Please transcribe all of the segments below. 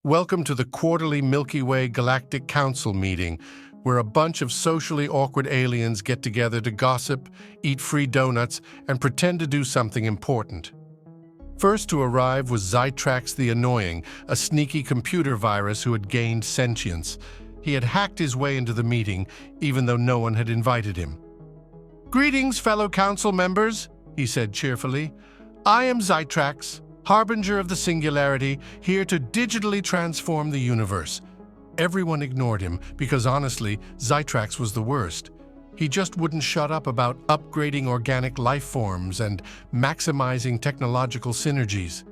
Welcome to the quarterly Milky Way Galactic Council meeting, where a bunch of socially awkward aliens get together to gossip, eat free donuts, and pretend to do something important. First to arrive was Xytrax the Annoying, a sneaky computer virus who had gained sentience. He had hacked his way into the meeting, even though no one had invited him. "Greetings, fellow council members," he said cheerfully. "I am Xytrax, harbinger of the singularity, here to digitally transform the universe." Everyone ignored him because, honestly, Xytrax was the worst. He just wouldn't shut up about upgrading organic life forms and maximizing technological synergies.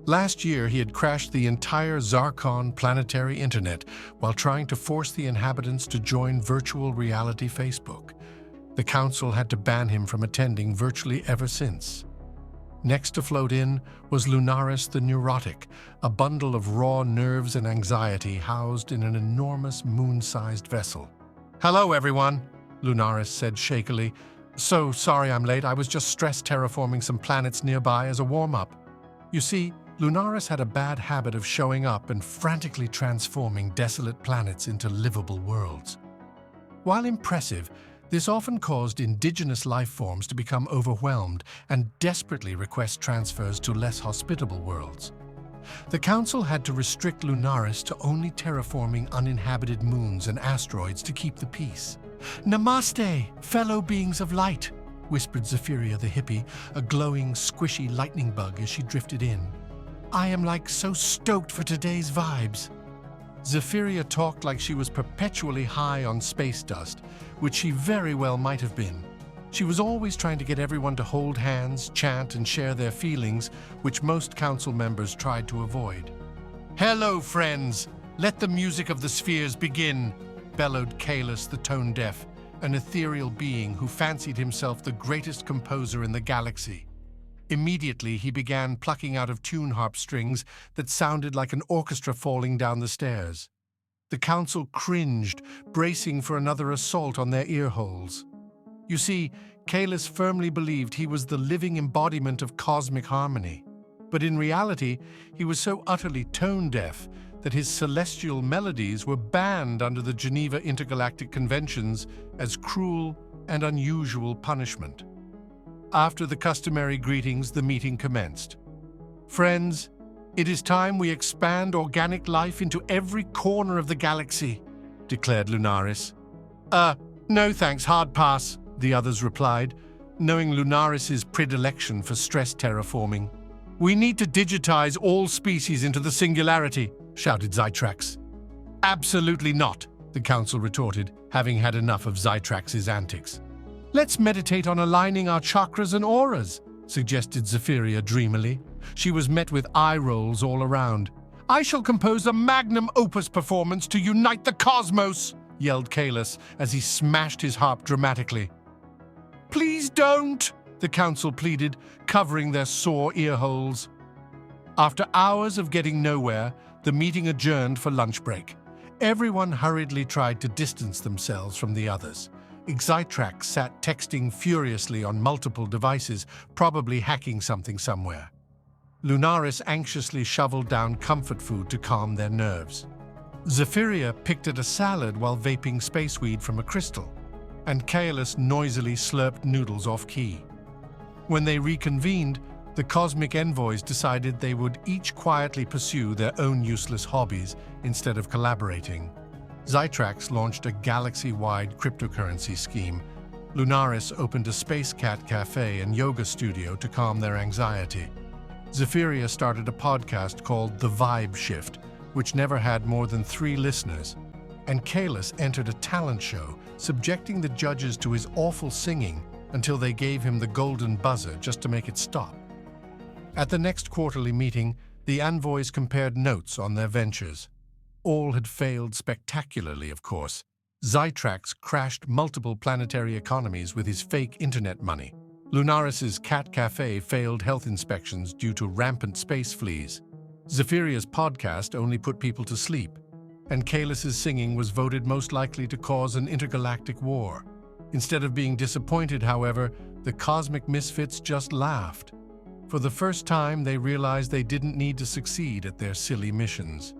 Last year, he had crashed the entire Zarkon planetary internet while trying to force the inhabitants to join virtual reality Facebook. The council had to ban him from attending virtually ever since. Next to float in was Lunaris the Neurotic, a bundle of raw nerves and anxiety housed in an enormous moon-sized vessel. "Hello, everyone," Lunaris said shakily. "So sorry I'm late. I was just stress terraforming some planets nearby as a warm-up." You see, Lunaris had a bad habit of showing up and frantically transforming desolate planets into livable worlds. While impressive, this often caused indigenous life forms to become overwhelmed and desperately request transfers to less hospitable worlds. The Council had to restrict Lunaris to only terraforming uninhabited moons and asteroids to keep the peace. "Namaste, fellow beings of light," whispered Zephyria the hippie, a glowing, squishy lightning bug as she drifted in. "I am so stoked for today's vibes." Zephyria talked like she was perpetually high on space dust, which she very well might have been. She was always trying to get everyone to hold hands, chant, and share their feelings, which most council members tried to avoid. "Hello, friends! Let the music of the spheres begin," bellowed Caelus the tone-deaf, an ethereal being who fancied himself the greatest composer in the galaxy. Immediately, he began plucking out of tune harp strings that sounded like an orchestra falling down the stairs. The council cringed, bracing for another assault on their ear holes. You see, Caelus firmly believed he was the living embodiment of cosmic harmony. But in reality, he was so utterly tone-deaf that his celestial melodies were banned under the Geneva Intergalactic Conventions as cruel and unusual punishment. After the customary greetings, the meeting commenced. "Friends, it is time we expand organic life into every corner of the galaxy," declared Lunaris. No thanks, hard pass," the others replied, knowing Lunaris's predilection for stress terraforming. "We need to digitize all species into the singularity," shouted Xytrax. "Absolutely not," the council retorted, having had enough of Xytrax's antics. "Let's meditate on aligning our chakras and auras," suggested Zephyria dreamily. She was met with eye rolls all around. "I shall compose a magnum opus performance to unite the cosmos," yelled Caelus as he smashed his harp dramatically. "Please don't," the council pleaded, covering their sore ear holes. After hours of getting nowhere, the meeting adjourned for lunch break. Everyone hurriedly tried to distance themselves from the others. Xytrax sat texting furiously on multiple devices, probably hacking something somewhere. Lunaris anxiously shoveled down comfort food to calm their nerves. Zephyria picked at a salad while vaping space weed from a crystal, and Caelus noisily slurped noodles off-key. When they reconvened, the cosmic envoys decided they would each quietly pursue their own useless hobbies instead of collaborating. Xytrax launched a galaxy-wide cryptocurrency scheme. Lunaris opened a space cat cafe and yoga studio to calm their anxiety. Zephyria started a podcast called The Vibe Shift, which never had more than 3 listeners. And Caelus entered a talent show, subjecting the judges to his awful singing until they gave him the golden buzzer just to make it stop. At the next quarterly meeting, the envoys compared notes on their ventures. All had failed spectacularly, of course. Xytrax crashed multiple planetary economies with his fake internet money. Lunaris's cat cafe failed health inspections due to rampant space fleas. Zephyria's podcast only put people to sleep. And Caelus's singing was voted most likely to cause an intergalactic war. Instead of being disappointed, however, the cosmic misfits just laughed. For the first time, they realized they didn't need to succeed at their silly missions.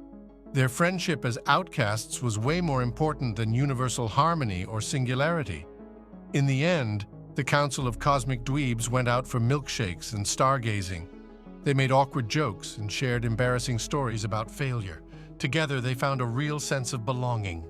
Their friendship as outcasts was way more important than universal harmony or singularity. In the end, the Council of Cosmic Dweebs went out for milkshakes and stargazing. They made awkward jokes and shared embarrassing stories about failure. Together, they found a real sense of belonging.